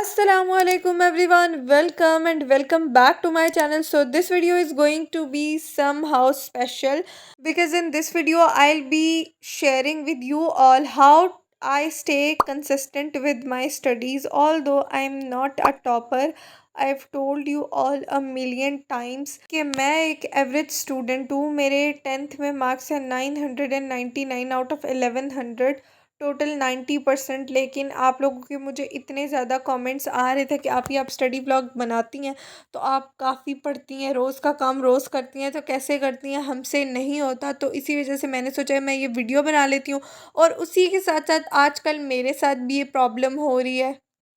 Assalamu alaikum everyone, welcome and welcome back to my channel. So this video is going to be somehow special because in this video I'll be sharing with you all how I stay consistent with my studies. Although I'm not a topper, I've told you all a million times कि मैं एक average student हूँ. मेरे 10th में marks है 999 out of 1100, total 90%. लेकिन आप लोगों के मुझे इतने ज़्यादा कमेंट्स आ रहे थे कि आप स्टडी ब्लॉग बनाती हैं तो आप काफ़ी पढ़ती हैं, रोज़ का काम रोज़ करती हैं, तो कैसे करती हैं, हमसे नहीं होता. तो इसी वजह से मैंने सोचा मैं ये वीडियो बना लेती हूँ. और उसी के साथ साथ आजकल मेरे साथ भी ये प्रॉब्लम हो रही है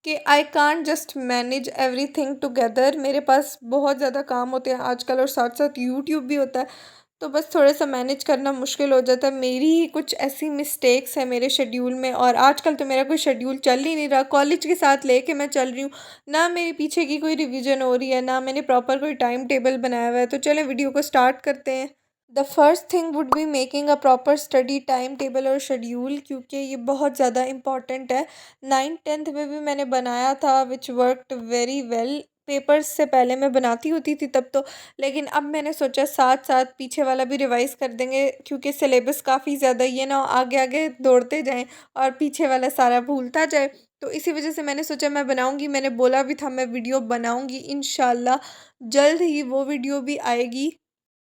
कि I can't just manage every thing together. मेरे पास बहुत ज़्यादा काम होते हैं आजकल और साथ साथ यूट्यूब भी होता है, तो बस थोड़ा सा मैनेज करना मुश्किल हो जाता है. मेरी ही कुछ ऐसी मिस्टेक्स हैं मेरे शेड्यूल में, और आजकल तो मेरा कोई शेड्यूल चल ही नहीं रहा. कॉलेज के साथ लेके मैं चल रही हूँ, ना मेरे पीछे की कोई रिवीजन हो रही है, ना मैंने प्रॉपर कोई टाइम टेबल बनाया हुआ है. तो चलें वीडियो को स्टार्ट करते हैं. The first thing would be making a proper study time table और शेड्यूल, क्योंकि ये बहुत ज़्यादा इंपॉर्टेंट है. 9th 10th में भी मैंने बनाया था विच वर्कड वेरी वेल. पेपर्स से पहले मैं बनाती होती थी तब तो, लेकिन अब मैंने सोचा साथ साथ पीछे वाला भी रिवाइज कर देंगे, क्योंकि सिलेबस काफ़ी ज़्यादा ये ना आगे आगे दौड़ते जाएं और पीछे वाला सारा भूलता जाए. तो इसी वजह से मैंने सोचा मैं बनाऊंगी. मैंने बोला भी था मैं वीडियो बनाऊंगी, इंशाल्लाह जल्द ही वो वीडियो भी आएगी.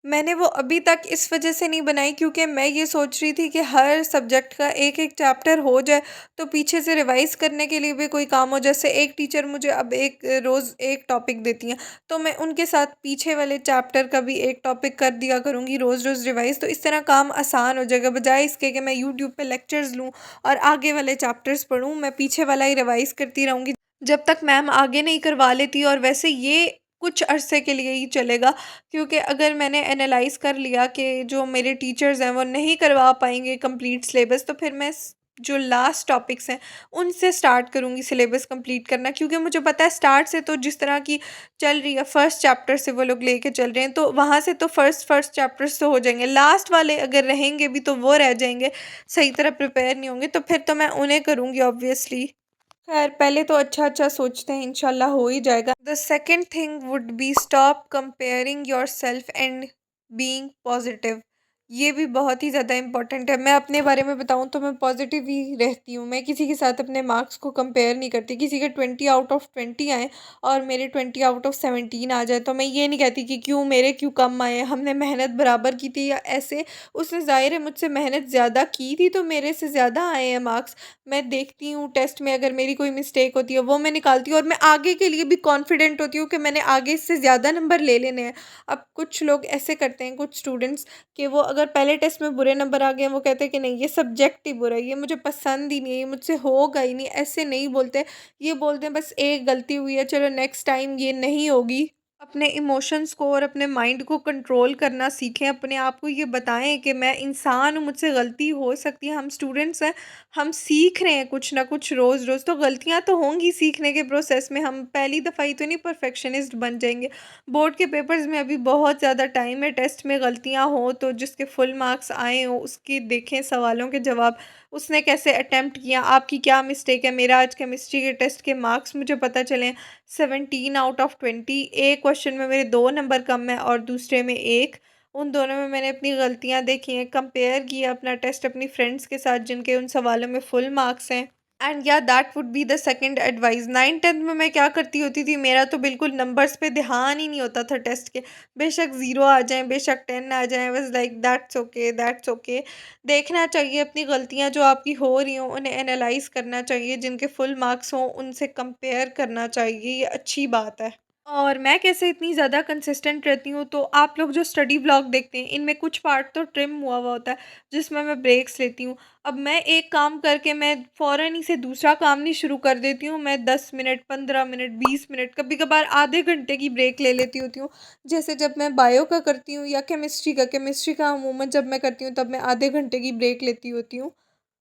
मैंने वो अभी तक इस वजह से नहीं बनाई क्योंकि मैं ये सोच रही थी कि हर सब्जेक्ट का एक एक चैप्टर हो जाए तो पीछे से रिवाइज़ करने के लिए भी कोई काम हो. जैसे एक टीचर मुझे अब एक रोज़ एक टॉपिक देती हैं, तो मैं उनके साथ पीछे वाले चैप्टर का भी एक टॉपिक कर दिया करूँगी रोज़ रोज़ रिवाइज़. तो इस तरह काम आसान हो जाएगा, बजाय इसके कि मैं यूट्यूब पे लेक्चर्स लूँ और आगे वाले चैप्टर्स पढ़ूँ. मैं पीछे वाला ही रिवाइज़ करती रहूँगी जब तक मैम आगे नहीं करवा लेती. और वैसे ये कुछ अरसे के लिए ही चलेगा, क्योंकि अगर मैंने एनालाइज़ कर लिया कि जो मेरे टीचर्स हैं वो नहीं करवा पाएंगे कंप्लीट सिलेबस, तो फिर मैं जो लास्ट टॉपिक्स हैं उनसे स्टार्ट करूँगी सिलेबस कंप्लीट करना. क्योंकि मुझे पता है स्टार्ट से तो जिस तरह की चल रही है फर्स्ट चैप्टर से वो लोग लेके चल रहे हैं, तो वहाँ से तो फर्स्ट चैप्टर्स तो हो जाएंगे. लास्ट वाले अगर रहेंगे भी तो वो रह जाएंगे, सही तरह प्रिपेयर नहीं होंगे. तो फिर तो मैं उन्हें करूँगी ऑब्वियसली. खैर पहले तो अच्छा अच्छा सोचते हैं, इंशाल्लाह हो ही जाएगा. The second thing would be stop comparing your self and being positive. ये भी बहुत ही ज़्यादा इंपॉर्टेंट है. मैं अपने बारे में बताऊं तो मैं पॉजिटिव ही रहती हूँ. मैं किसी के साथ अपने मार्क्स को कंपेयर नहीं करती. किसी के 20 आउट ऑफ 20 आए और मेरे 20 आउट ऑफ 17 आ जाए तो मैं ये नहीं कहती कि क्यों कम आए, हमने मेहनत बराबर की थी या ऐसे. उसने ज़ाहिर है मुझसे मेहनत ज़्यादा की थी तो मेरे से ज़्यादा आए हैं मार्क्स. मैं देखती हूँ टेस्ट में अगर मेरी कोई मिस्टेक होती है वो मैं निकालती हूँ, और मैं आगे के लिए भी कॉन्फिडेंट होती हूँ कि मैंने आगे इससे ज़्यादा नंबर ले लेने हैं. अब कुछ लोग ऐसे करते हैं, कुछ स्टूडेंट्स, कि वो अगर पहले टेस्ट में बुरे नंबर आ गए हैं वो कहते हैं कि नहीं ये सब्जेक्ट ही बुरा है, ये मुझे पसंद ही नहीं है, ये मुझसे होगा ही नहीं. ऐसे नहीं बोलते, ये बोलते हैं बस एक गलती हुई है, चलो नेक्स्ट टाइम ये नहीं होगी. अपने इमोशंस को और अपने माइंड को कंट्रोल करना सीखें. अपने आप को ये बताएं कि मैं इंसान हूँ, मुझसे गलती हो सकती है. हम स्टूडेंट्स हैं, हम सीख रहे हैं कुछ ना कुछ रोज़ रोज़, तो गलतियाँ तो होंगी सीखने के प्रोसेस में. हम पहली दफ़ा ही तो नहीं परफेक्शनिस्ट बन जाएंगे. बोर्ड के पेपर्स में अभी बहुत ज़्यादा टाइम है. टेस्ट में गलतियाँ हो तो जिसके फुल मार्क्स आए हों उसकी देखें सवालों के जवाब, उसने कैसे अटेम्प्ट किया, आपकी क्या मिस्टेक है. मेरा आज केमिस्ट्री के टेस्ट के मार्क्स मुझे पता चले 17 आउट ऑफ 20. एक क्वेश्चन में मेरे 2 नंबर कम है और दूसरे में एक. उन दोनों में मैंने अपनी गलतियां देखी हैं, कंपेयर किया अपना टेस्ट अपनी फ्रेंड्स के साथ जिनके उन सवालों में फुल मार्क्स हैं. एंड या that would be the second advice. 9th 10th में मैं क्या करती होती थी, मेरा तो बिल्कुल नंबर्स पे ध्यान ही नहीं होता था टेस्ट के. बेशक 0 आ जाएं, बेशक 10 आ जाएं, बस like that's okay that's okay. देखना चाहिए अपनी गलतियां जो आपकी हो रही हों उन्हें एनालाइज करना चाहिए, जिनके फुल मार्क्स हों उनसे कंपेयर करना चाहिए, ये अच्छी बात है. और मैं कैसे इतनी ज़्यादा कंसिस्टेंट रहती हूँ, तो आप लोग जो स्टडी व्लॉग देखते हैं इनमें कुछ पार्ट तो ट्रिम हुआ हुआ होता है जिसमें मैं ब्रेक्स लेती हूँ. अब मैं एक काम करके मैं फ़ौरन ही से दूसरा काम नहीं शुरू कर देती हूँ. मैं 10 मिनट 15 मिनट 20 मिनट कभी कभार आधे घंटे की ब्रेक ले लेती होती हूँ. जैसे जब मैं बायो का करती हूँ या केमिस्ट्री का अमूमन जब मैं करती हूँ तब मैं आधे घंटे की ब्रेक लेती होती हूँ.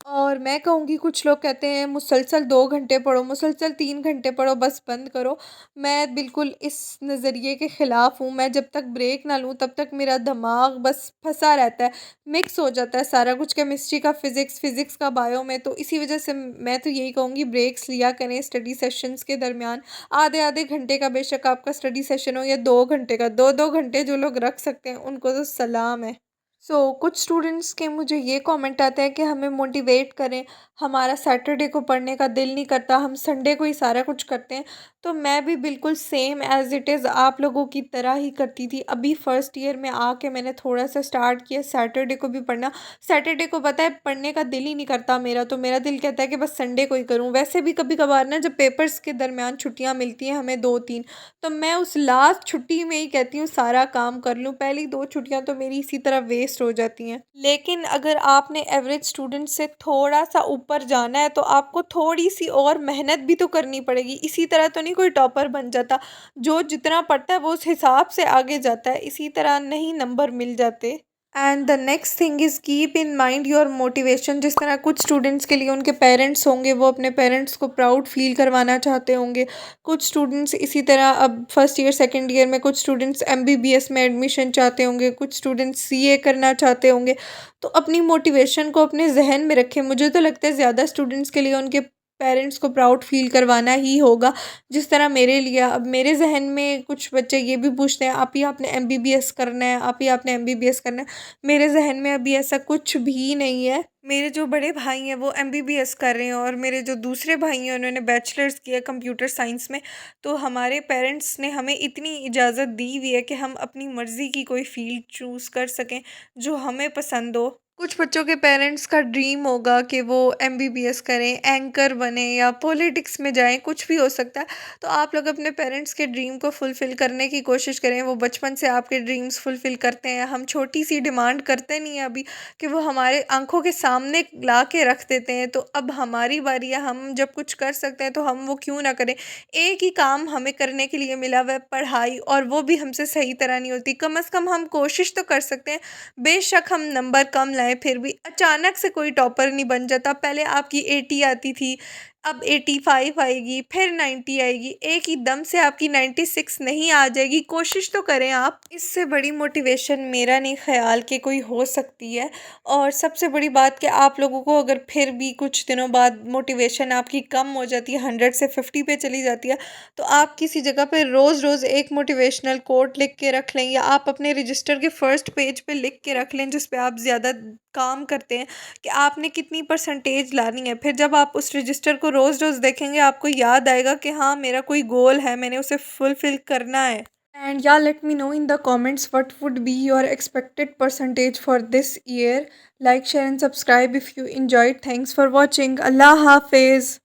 और मैं कहूँगी कुछ लोग कहते हैं मुसलसल 2 घंटे पढ़ो, मुसलसल 3 घंटे पढ़ो, बस बंद करो। मैं बिल्कुल इस नज़रिए के ख़िलाफ़ हूँ। मैं जब तक ब्रेक ना लूँ तब तक मेरा दिमाग बस फँसा रहता है, मिक्स हो जाता है सारा कुछ, केमिस्ट्री का फ़िज़िक्स, फ़िज़िक्स का बायो में। तो इसी वज़ह से मैं तो यही कहूँगी ब्रेक्स लिया करें स्टडी सेशंस के दरमियान। आधे-आधे घंटे का बेशक आपका स्टडी सेशन हो या 2 घंटे का, 2-2 घंटे जो लोग रख सकते हैं उनको तो सलाम है। कुछ स्टूडेंट्स के मुझे ये कमेंट आते हैं कि हमें मोटिवेट करें, हमारा सैटरडे को पढ़ने का दिल नहीं करता, हम संडे को ही सारा कुछ करते हैं। तो मैं भी बिल्कुल सेम एज़ इट इज़ आप लोगों की तरह ही करती थी। अभी फर्स्ट ईयर में आके मैंने थोड़ा सा स्टार्ट किया सैटरडे को भी पढ़ना। सैटरडे को पता है पढ़ने का दिल ही नहीं करता मेरा, तो मेरा दिल कहता है कि बस संडे को ही करूँ। वैसे भी कभी कभार ना जब पेपर्स के दरमियान छुट्टियाँ मिलती हैं हमें 2-3, तो मैं उस लास्ट छुट्टी में ही कहती हूँ सारा काम कर लूँ। पहली 2 छुट्टियाँ तो मेरी इसी तरह वेस्ट हो जाती हैं। लेकिन अगर आपने एवरेज स्टूडेंट से थोड़ा-सा ऊपर जाना है तो आपको थोड़ी-सी और मेहनत भी तो करनी पड़ेगी। इसी तरह तो नहीं कोई टॉपर बन जाता। जो जितना पढ़ता है वो उस हिसाब से आगे जाता है। इसी तरह नहीं नंबर मिल जाते। And the next thing is keep in mind your motivation. जिस तरह कुछ स्टूडेंट्स के लिए उनके पेरेंट्स होंगे, वो अपने पेरेंट्स को प्राउड फील करवाना चाहते होंगे। कुछ स्टूडेंट्स इसी तरह अब फर्स्ट ईयर सेकंड ईयर में कुछ स्टूडेंट्स एमबीबीएस में एडमिशन चाहते होंगे, कुछ स्टूडेंट्स सीए करना चाहते होंगे। तो अपनी मोटिवेशन को अपने जहन में रखें। मुझे तो लगता है ज़्यादा स्टूडेंट्स के लिए उनके पेरेंट्स को प्राउड फील करवाना ही होगा। जिस तरह मेरे लिए अब मेरे जहन में कुछ बच्चे ये भी पूछते हैं, आप ही आपने एमबीबीएस करना है, आप ही आपने एमबीबीएस करना है। मेरे ज़हन में अभी ऐसा कुछ भी नहीं है। मेरे जो बड़े भाई हैं वो एमबीबीएस कर रहे हैं और मेरे जो दूसरे भाई हैं उन्होंने बैचलर्स किया कंप्यूटर साइंस में। तो हमारे पेरेंट्स ने हमें इतनी इजाज़त दी हुई है कि हम अपनी मर्ज़ी की कोई फ़ील्ड चूज़ कर सकें जो हमें पसंद हो। कुछ बच्चों के पेरेंट्स का ड्रीम होगा कि वो एमबीबीएस करें, एंकर बने या पॉलिटिक्स में जाएं, कुछ भी हो सकता है। तो आप लोग अपने पेरेंट्स के ड्रीम को फुलफ़िल करने की कोशिश करें। वो बचपन से आपके ड्रीम्स फुलफ़िल करते हैं। हम छोटी सी डिमांड करते नहीं हैं अभी कि वो हमारे आंखों के सामने ला के रख देते हैं। तो अब हमारी बारी है, हम जब कुछ कर सकते हैं तो हम वो क्यों ना करें। एक ही काम हमें करने के लिए मिला हुआ है, पढ़ाई, और वो भी हमसे सही तरह नहीं होती। कम से कम हम कोशिश तो कर सकते हैं। बेशक हम नंबर कम लाएँ, फिर भी अचानक से कोई टॉपर नहीं बन जाता। पहले आपकी 80 आती थी, अब 85 आएगी, फिर 90 आएगी। एक ही दम से आपकी 96 नहीं आ जाएगी। कोशिश तो करें आप। इससे बड़ी मोटिवेशन मेरा नहीं ख़्याल कि कोई हो सकती है। और सबसे बड़ी बात कि आप लोगों को अगर फिर भी कुछ दिनों बाद मोटिवेशन आपकी कम हो जाती है, 100 से 50 पे चली जाती है, तो आप किसी जगह पे रोज़-रोज़ एक मोटिवेशनल कोट लिख के रख लें, या आप अपने रजिस्टर के फर्स्ट पेज पे लिख के रख लें जिस पे आप ज़्यादा काम करते हैं, कि आपने कितनी परसेंटेज लानी है। फिर जब आप उस रजिस्टर को रोज़-रोज़ देखेंगे आपको याद आएगा कि हाँ, मेरा कोई गोल है, मैंने उसे फुलफ़िल करना है। एंड या let me know in the comments what would be your expected percentage for this year. Like, share and subscribe if you enjoyed. Thanks for watching. Allah Hafiz.